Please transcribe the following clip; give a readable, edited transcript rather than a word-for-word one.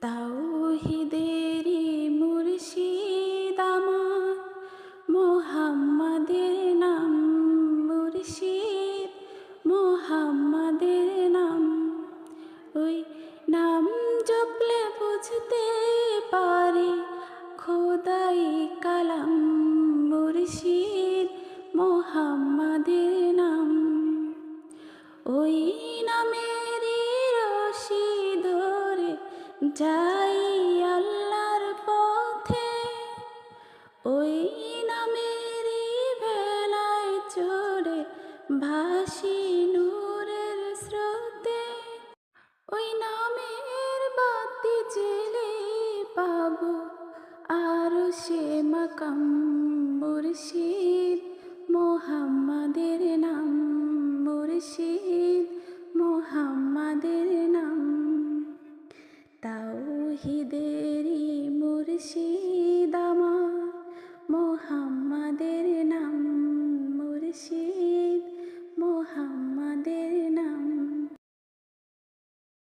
তাওহীদেরই মুর্শিদ আমার, মোহাম্মদের নাম। মুর্শিদ মোহাম্মদের নাম, ওই নাম জপলে বুঝতে পারে খোদাই কালাম। মুর্শিদ মোহাম্মদের নাম, ওই নামেরই রশি ধরে যাই আল্লাহর পথে। ওই নামেরই ভেলায় চড়ে ভাসি নূরের স্রোতে। ওই নামের বাতি জেলে পাবো আরশে মাকাম। মুর্শিদ মোহাম্মদের নাম, মুর্শিদ মোহাম্মদের নাম। তাওহীদেরই মুর্শিদ